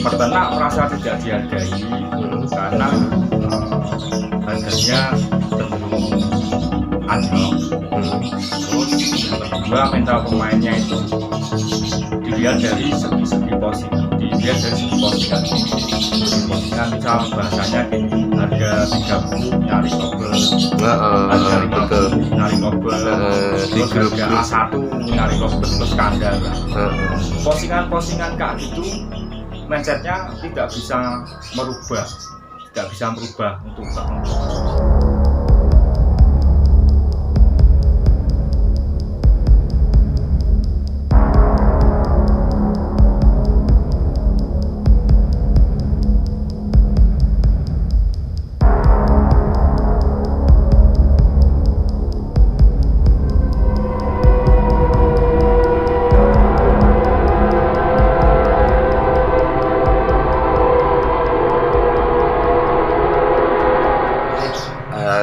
peternak merasa tidak dihargai karena harganya cenderung anjlok. Terus yang kedua, mental pemainnya itu dilihat dari segi posisi, dilihat dari segi postingan. Misal bahasanya gini, harga 30 nyari double, harga 50 nyari double, terus harga A1 nyari double terus skandal. Postingan kayak gitu mindsetnya tidak bisa merubah untuk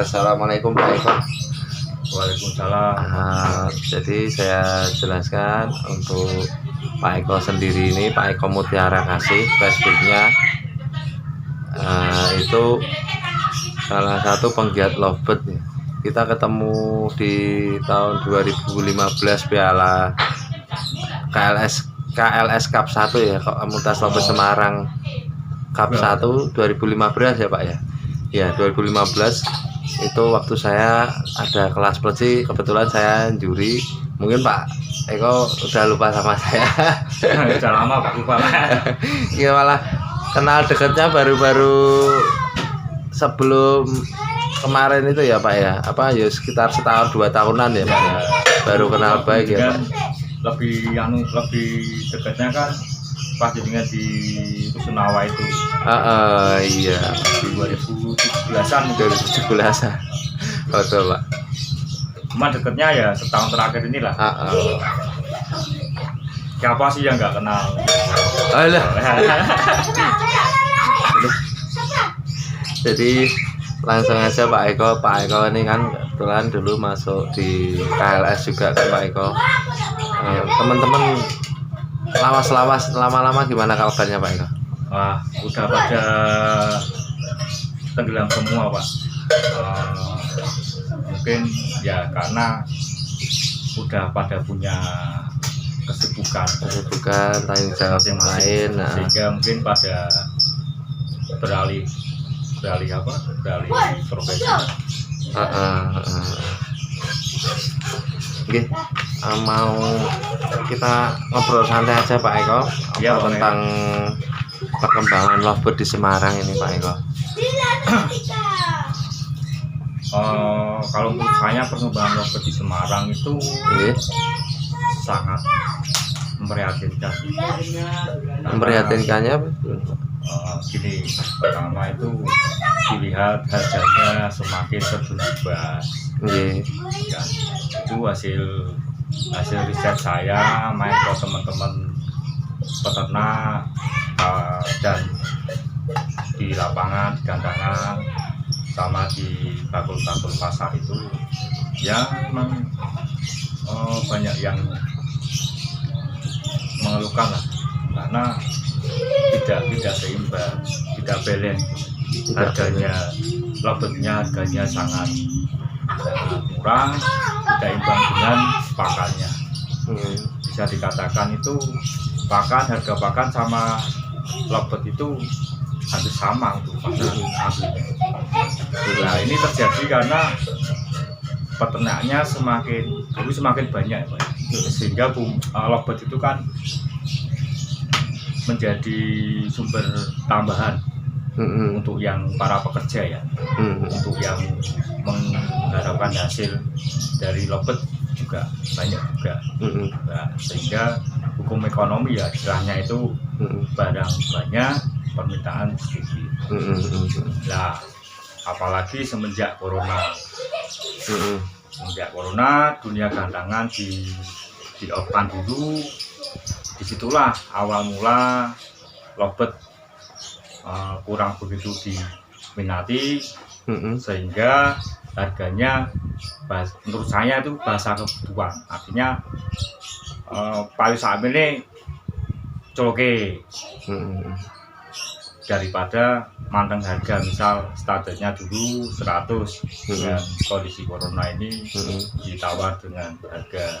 Assalamualaikum Pak Eko. Waalaikumsalam. Jadi saya jelaskan untuk Pak Eko sendiri ini, Pak Eko Mutiara Kasih, Facebooknya itu salah satu penggiat lovebird. Kita ketemu di tahun 2015 Piala KLS Cup 1 ya, Komunitas Lovebird Semarang Cup 1 2015 ya Pak ya. Ya 2015 itu waktu saya ada kelas pleci, kebetulan saya juri. Mungkin Pak Eko udah lupa sama saya. Udah lama Pak, lupa. Iya, malah kenal dekatnya baru-baru sebelum kemarin itu ya Pak ya. Apa ya sekitar setahun 2 tahunan ya Pak ya. Baru kenal baik ya Pak. Lebih dekatnya kan pas jadinya di Rusunawa itu. Iya. Di 2017-an. 2017-an. Betul Pak. Cuma deketnya ya setahun terakhir inilah. Siapa sih yang nggak kenal? Alah. Jadi langsung aja Pak Eko. Pak Eko ini kan kebetulan dulu masuk di KLS juga kan Pak Eko. Teman-teman lawas-lawas lama-lama gimana kabarnya Pak Eko? Wah, udah pada tenggelam semua Pak. Mungkin ya karena udah pada punya kesibukan tanggung jawab yang lain, sehingga mungkin pada beralih profesi. Oke, mau kita ngobrol santai aja Pak Eko ya, tentang perkembangan lovebird di Semarang ini Pak Eko. Kalau menurut saya perkembangan lovebird di Semarang itu sangat memprihatinkan. Memprihatinkannya gini, pertama itu dilihat harganya semakin terjual. Ya, itu hasil riset saya, main ke teman-teman peternak dan di lapangan, di gandangan, sama di bakul-bakul pasar itu ya memang banyak yang mengeluhkan lah, karena tidak seimbang, tidak balance. Harganya sangat murah, tidak imbang dengan pakannya. Bisa dikatakan itu harga pakan sama lovebird itu hampir sama untuk nah, ini terjadi karena peternaknya semakin banyak Pak. Sehingga lovebird itu kan menjadi sumber tambahan untuk yang para pekerja ya, untuk yang mengharapkan hasil dari lovebird juga banyak juga. Nah, sehingga hukum ekonomi ya istilahnya itu barang banyak, permintaan sedikit. Nah, apalagi semenjak corona, dunia gandangan di open dulu. Disitulah awal mula lovebird kurang begitu diminati, sehingga harganya menurut saya itu bahasa kebutuhan. Artinya paling saat ini coloke daripada manteng harga, misal standarnya dulu 100 dengan kondisi corona ini ditawar dengan harga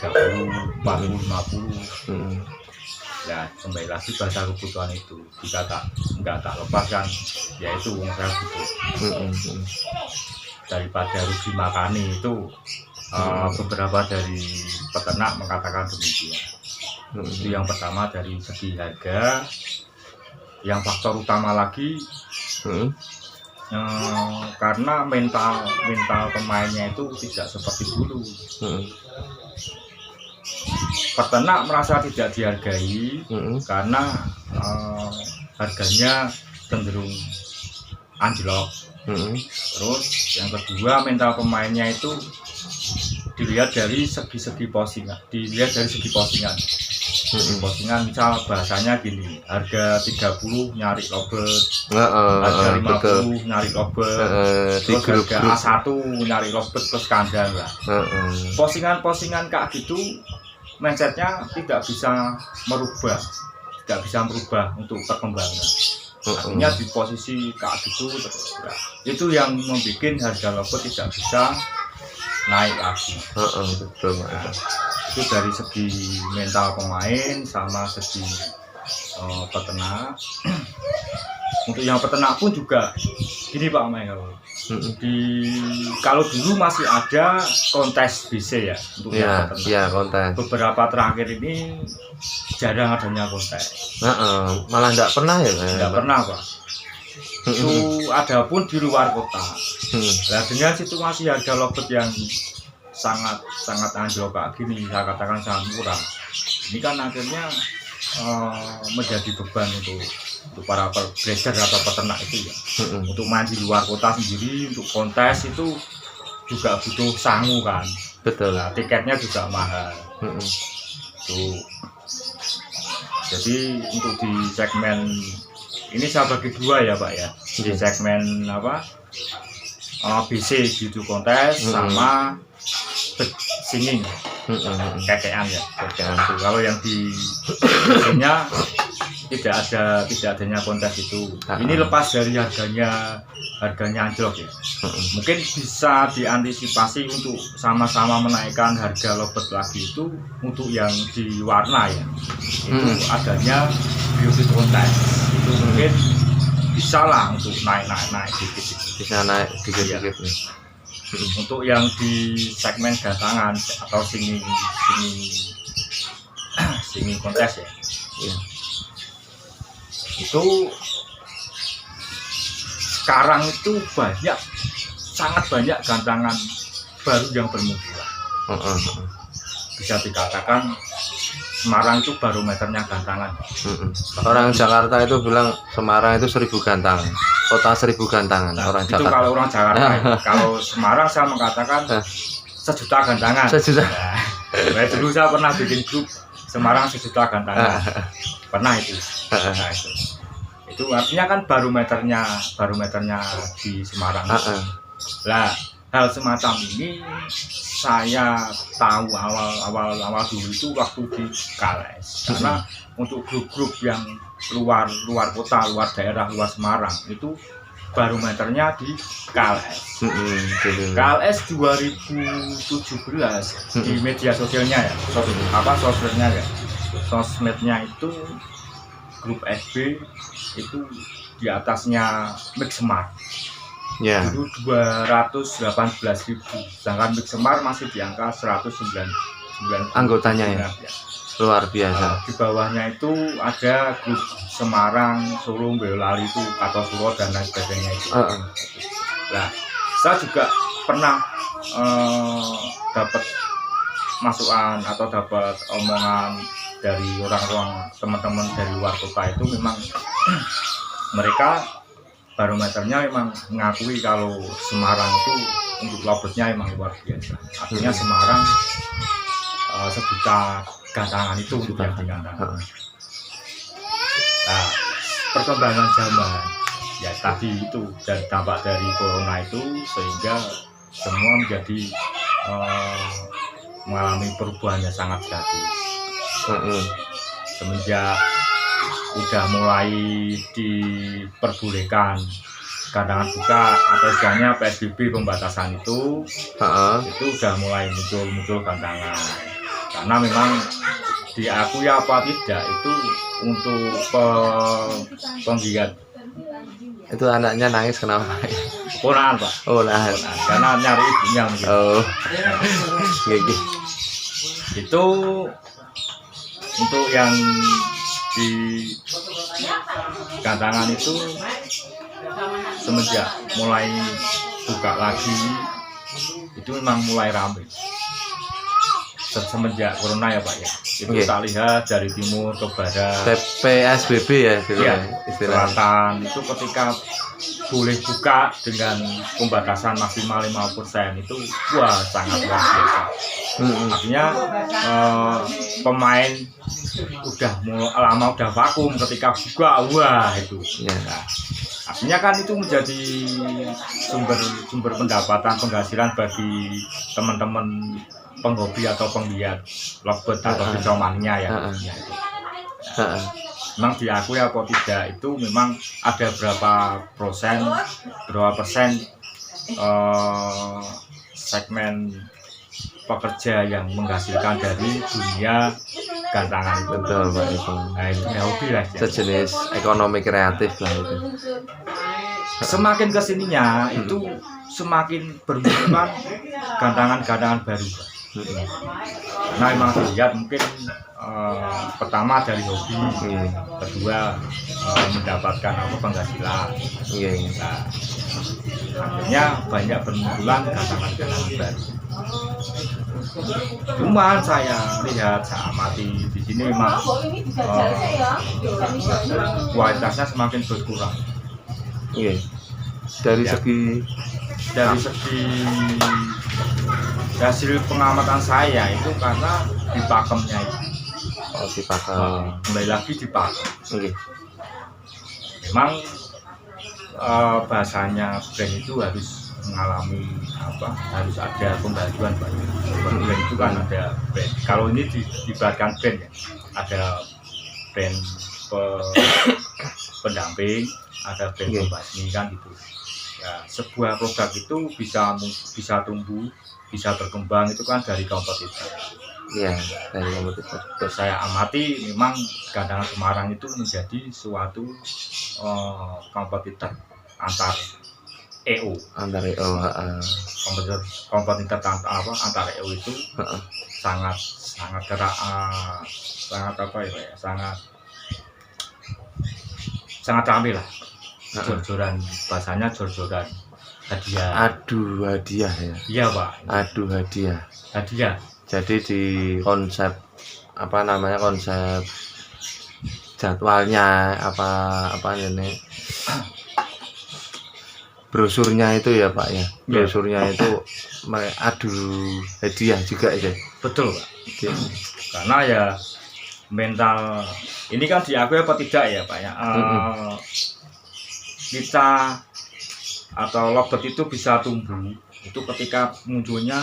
30, 40, 50. Ya kembali lagi pada kebutuhan itu, jika nggak tak lepaskan yaitu uang saya butuh daripada rugi makani itu. Beberapa dari peternak mengatakan demikian. Itu yang pertama dari segi harga. Yang faktor utama lagi karena mental pemainnya itu tidak seperti dulu. Peternak merasa tidak dihargai karena harganya cenderung anjlok. Terus yang kedua, mental pemainnya itu dilihat dari segi postingan. Postingan misal bahasanya gini, harga 30 nyari lobet, harga 50 nyari lobet, terus harga A1 nyari lobet plus kandang lah. Postingan kayak gitu mindsetnya tidak bisa merubah untuk perkembangan. Artinya di posisi kayak gitu terus ya. Itu yang membuat harga lobet tidak bisa naik lagi. Itu dari segi mental pemain sama segi peternak. Untuk yang peternak pun juga gini Pak Michael. Kalau dulu masih ada kontes BC ya untuk yang peternak. Kontes. Beberapa terakhir ini jarang adanya kontes. Malah nggak pernah ya? Nggak pernah Pak. Itu ada pun di luar kota. Nah dengan situasi harga lobet yang sangat anjlok kayak gini, saya katakan sangat murah. Ini kan akhirnya menjadi beban untuk para breeder atau peternak itu ya. Untuk main di luar kota sendiri, untuk kontes itu juga butuh sangu kan. Betul. Nah, tiketnya juga mahal. Tuh. Jadi untuk di segmen ini saya bagi dua ya Pak ya. Di segmen BC gitu kontes sama singing kekean ya. Kalau yang di sini tidak adanya kontes itu. Ini lepas dari harganya anjlok ya. Mungkin bisa diantisipasi untuk sama-sama menaikkan harga lobet lagi itu untuk yang di warna ya. Itu adanya beauty kontes. Itu mungkin bisa lah untuk naik dikit. Bisa naik dikit. Untuk yang di segmen gantangan atau singing kontes ya. Itu sekarang itu sangat banyak gantangan baru yang bermunculan. Bisa dikatakan Semarang itu barometernya gantangan. Orang Jakarta itu bilang Semarang itu 1000 gantangan, kota 1000 gantangan. Orang itu Jakarta. Kalau orang Jakarta. Kalau Semarang saya mengatakan 1 juta gantangan. 1 juta. Nah, dulu saya pernah bikin grup Semarang 1 juta gantangan. Pernah itu. Nah, itu artinya kan barometernya di Semarang. Lah hal semacam ini saya tahu awal dulu itu waktu di Kales. Karena untuk grup-grup yang luar kota, luar daerah, luar Semarang itu barometernya di Kales. Kales 2017 di media sosialnya ya, sosmednya itu grup FB itu di atasnya Mix Smart. Itu 218.000, sedangkan Mix Semar masih di angka 109 anggotanya ya. Luar biasa. Di bawahnya itu ada grup Semarang, Solo, Boyolali itu atau Suro dan lain sebagainya itu. Nah, saya juga pernah dapat masukan atau dapat omongan dari orang-orang teman-teman dari luar kota itu memang mereka barometernya memang mengakui kalau Semarang itu untuk lobetnya memang luar biasa. Artinya Semarang 1 juta gantangan itu untuk yang gantangan. Nah, perkembangan zaman ya tadi itu dan dampak dari corona itu sehingga semua menjadi mengalami perubahan yang sangat drastis. Semenjak udah mulai diperbolehkan gantangan buka atau istilahnya PSBB pembatasan itu udah mulai muncul gantangan, karena memang diakui apa tidak itu untuk penggiat. Itu anaknya nangis kenapa? Ponakan Pak. Oh nah, karena nyari ibunya mungkin. oh gini. Itu untuk yang di gantangan itu semenjak mulai buka lagi itu memang mulai ramai semenjak corona ya Pak ya. Itu tak lihat dari timur ke barat, PSBB ya, istilahnya. Selatan itu ketika boleh buka dengan pembatasan maksimal 50% itu wah sangat luar biasa. Artinya pemain udah lama udah vakum, ketika buka wah itu. Nah, artinya kan itu menjadi sumber pendapatan penghasilan bagi teman-teman penghobi atau penggiat lovebird atau kicauannya ya. Memang diakui apa tidak itu memang ada berapa persen segmen pekerja yang menghasilkan dari dunia gantangan itu. Betul Pak Ibu. Nah itu hobi lah ya. Sejenis ekonomi kreatif lah itu. Semakin kesininya itu semakin bermunculan gantangan-gantangan baru. Nah memang dilihat mungkin pertama dari hobi, kedua mendapatkan penghasilan. Nah, akhirnya banyak bermunculan gantangan-gantangan baru. Cuman saya lihat, saya amati di sini memang kualitasnya semakin berkurang. Dari segi hasil pengamatan saya itu karena di pakemnya itu. Di pakem. Kembali lagi di pakem. Memang bahasanya brand itu harus mengalami harus ada pembaruan banyak. Brand itu kan ada brand. Kalau ini dibuatkan brand ya, ada brand pendamping, ada brand pembasmi kan gitu. Ya, sebuah produk itu bisa tumbuh, bisa berkembang itu kan dari kompetitor. Iya, dari kompetitor. Terus saya amati memang gantangan Semarang itu menjadi suatu kompetitor antar EO. Antar EO, kompetitor antar EO itu sangat gerak, sangat ramai lah. Jor-joran, bahasanya jor-joran hadiah. Adu hadiah ya. Iya Pak. Adu hadiah. Hadiah. Jadi di konsep konsep jadwalnya apa ini brosurnya itu ya Pak ya. Brosurnya itu adu hadiah juga ya. Betul Pak. Karena ya mental ini kan diakui apa tidak ya Pak ya. Kita atau lovebird itu bisa tumbuh itu ketika munculnya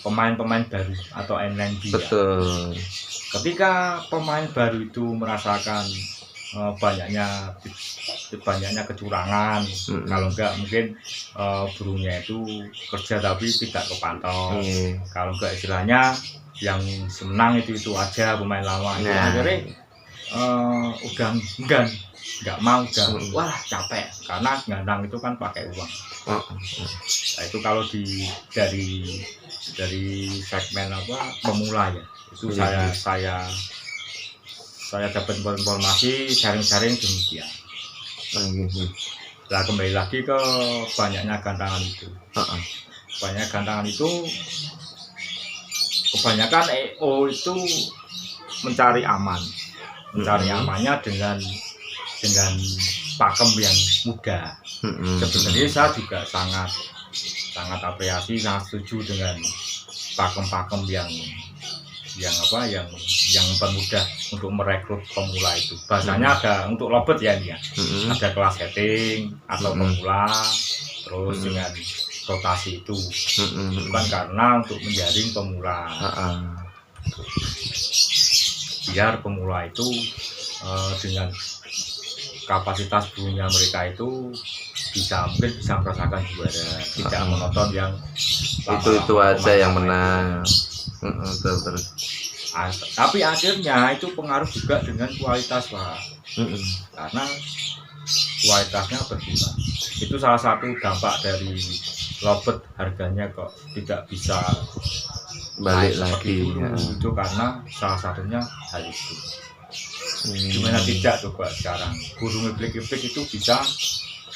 pemain-pemain baru atau NNB. Betul. Ketika pemain baru itu merasakan banyaknya kecurangan, kalau enggak mungkin burungnya itu kerja tapi tidak kepantau. Kalau enggak istilahnya yang semenang itu aja pemain lama. Akhirnya udah enggan, nggak mau, udah wah capek karena gandang itu kan pakai uang. Nah, itu kalau dari segmen pemula ya itu saya dapat informasi sharing demikian. Nah kembali lagi ke banyaknya gantangan itu. Banyak gantangan itu kebanyakan EO itu mencari aman, amannya dengan pakem yang mudah. Sebenarnya saya juga sangat apresiasi, sangat setuju dengan pakem-pakem yang mempermudah untuk merekrut pemula itu. Bahasanya ada untuk lovebird ya ini ya. Ada kelas setting atau pemula, terus dengan rotasi itu. Bukan karena untuk menjaring pemula. Biar pemula itu dengan kapasitas burungnya mereka itu mungkin bisa merasakan juara, tidak monoton yang itu aja yang menang. Betul. Tapi akhirnya itu pengaruh juga dengan kualitas Pak, karena kualitasnya berkurang. Itu salah satu dampak dari lovebird harganya kok tidak bisa balik lagi dulu, itu karena salah satunya hal itu. Gimana tidak coba sekarang burung iblik-iblik itu bisa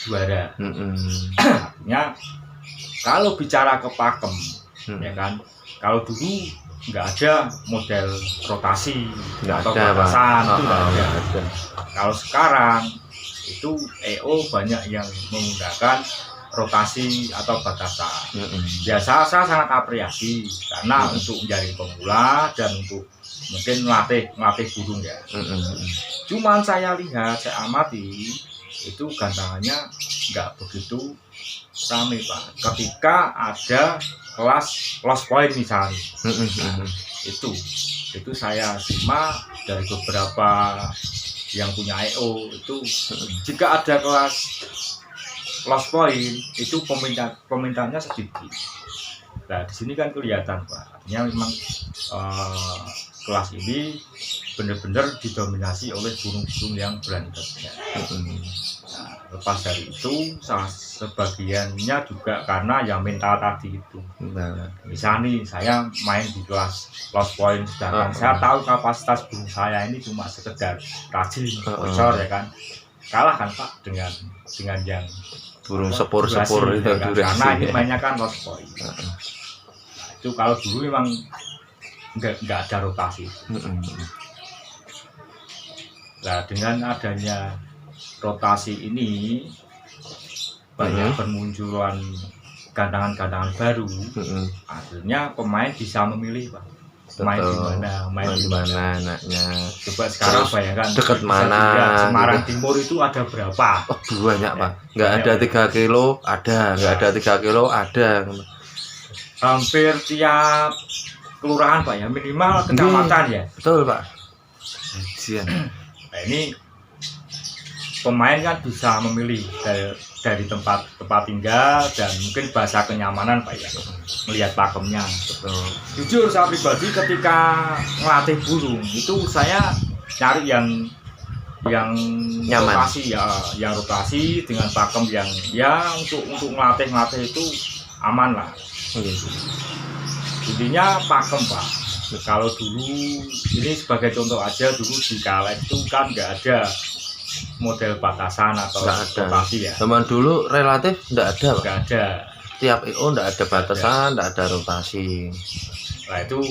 juara. Artinya kalau bicara ke pakem, ya kan, kalau dulu nggak ada model rotasi atau batasan, itu nggak ada. Kalau sekarang itu EO banyak yang menggunakan rotasi atau batasan. Biasa saya sangat apresiasi karena untuk menjadi pemula dan untuk mungkin melatih burung ya. Cuman saya lihat, saya amati itu gantangannya nggak begitu ramai Pak. Ketika ada kelas lost point misalnya, itu saya simak dari beberapa yang punya EO itu, jika ada kelas lost point itu permintaannya sedikit. Nah di sini kan kelihatan Pak, artinya memang kelas ini benar-benar didominasi oleh burung-burung yang berani kerja. Nah, lepas dari itu sebagiannya juga karena yang mental tadi itu. Misalnya nih saya main di kelas lost point, sedangkan saya tahu kapasitas burung saya ini cuma sekedar rajin bocor ya kan, kalah kan Pak dengan yang burung sepur-sepur itu kan? Karena ini mainnya kan lost point. Nah, itu kalau dulu memang nggak ada rotasi. Nah dengan adanya rotasi ini banyak bermunculan gantangan-gantangan baru. Akhirnya pemain bisa memilih Pak, main di mana anaknya. Coba sekarang bayangkan dekat mana Semarang Timur itu ada berapa? Banyak Pak, nggak ada 3 kilo ada, nggak ada 3 kilo ada, hampir tiap kelurahan Pak ya, minimal kecamatan ya. Betul Pak. Nah ini pemain kan bisa memilih dari tempat tinggal dan mungkin bahasa kenyamanan Pak ya, melihat pakemnya. Betul. Jujur saya pribadi ketika melatih burung itu saya cari yang nyaman, rotasi ya, yang rotasi dengan pakem yang ya untuk melatih itu aman lah. Intinya pakem Pak. Kalau dulu ini sebagai contoh aja, dulu di Kalek itu kan nggak ada model batasan atau rotasi ya. Zaman dulu relatif nggak ada Pak. Nggak ada. Tiap IO nggak ada batasan, nggak ada rotasi. Nah itu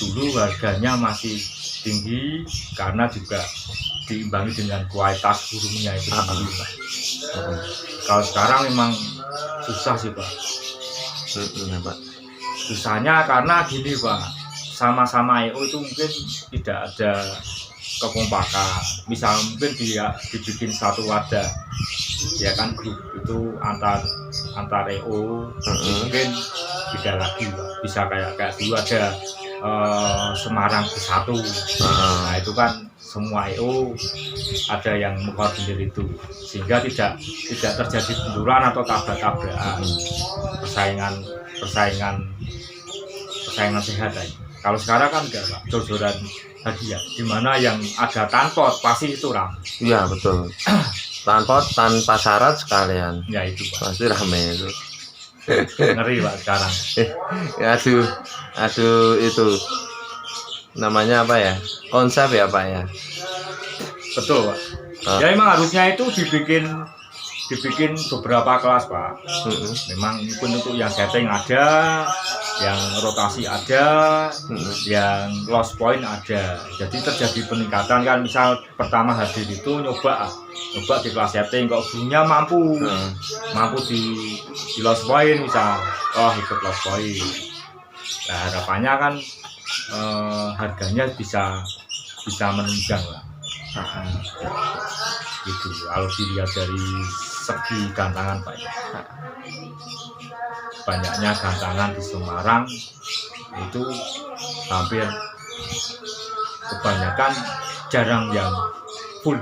dulu harganya masih tinggi karena juga diimbangi dengan kualitas burungnya itu sendiri Pak. Kalau sekarang memang susah sih Pak. Pak. Susahnya karena gini Pak, sama-sama EO itu mungkin tidak ada kekompakan. Misal mungkin dibikin satu wadah, ya kan, grup itu antar EO, mungkin beda lagi Pak. Bisa kayak dulu ada Semarang Bersatu. Nah itu kan semua EO ada yang mengkoordinir itu, sehingga tidak terjadi benturan atau tabrak-tabrakan, persaingan sehat aja. Kalau sekarang kan enggak Pak, jor-joran hadiah, dimana yang ada tanpot pasti itu ramai. Iya betul. Tanpot tanpa syarat sekalian. Ya itu Pak. Pasti ramai itu. Ngeri Pak sekarang. Aduh itu namanya apa ya? Konsep ya Pak ya. Betul Pak. Ya memang harusnya itu dibikin beberapa kelas Pak. Memang untuk yang setting ada, yang rotasi ada, yang lost point ada. Jadi terjadi peningkatan kan. Misal pertama hadir itu nyoba di kelas setting, kok burungnya mampu di lost point misal, ikut lost point. Nah harapannya kan harganya bisa menunjang lah. Gitu kalau dilihat dari segi gantangan Pak ya. Banyaknya gantangan di Semarang itu hampir kebanyakan jarang yang full,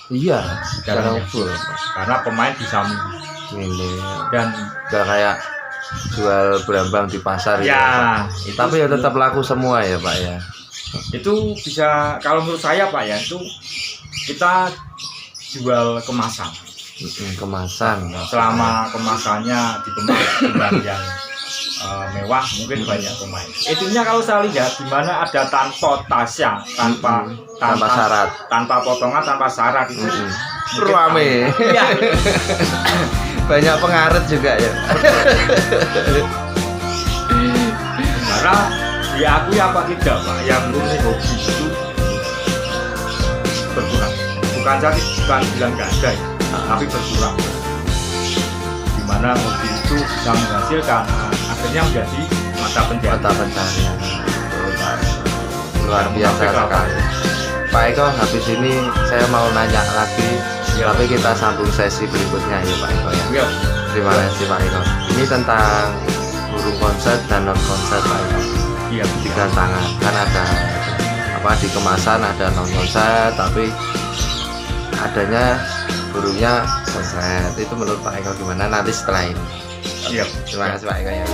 Iya, jarang jarang yang full. karena pemain bisa Ini dan nggak kayak jual berambang di pasar gitu. ya itu Tapi ya tetap laku semua ya Pak ya. itu bisa, kalau menurut saya Pak ya, itu kita jual kemasan. Kemasan. Selama kemasannya dikemas dengan yang mewah, mungkin banyak pemain. Itunya kalau saya lihat di mana ada tanpa tasya, Tanpa syarat. tanpa potongan, tanpa syarat itu mungkin Rame. Iya. Banyak pengaret juga ya. Karena diakui apa tidak Pak, yang murni hobi itu berkurang. Bukan bilang nggak ada ya, tapi berkurang. Dimana hobi itu bisa menghasilkan, akhirnya menjadi mata pencarian. Mata pencarian. Betul, Pak. Luar biasa Sampai kapan? sekali. Pak Eko, habis ini saya mau nanya lagi, Ya. tapi kita sambung sesi berikutnya ya Pak Eko ya. Ya, Terima kasih Pak Eko. Ini tentang burung konset dan non konset Pak Eko. iya Tiga tangan kan ada apa di kemasan, ada non konset, tapi adanya burungnya konset. Itu menurut Pak Eko gimana nanti setelah ini? iya. Terima kasih Pak Eko ya.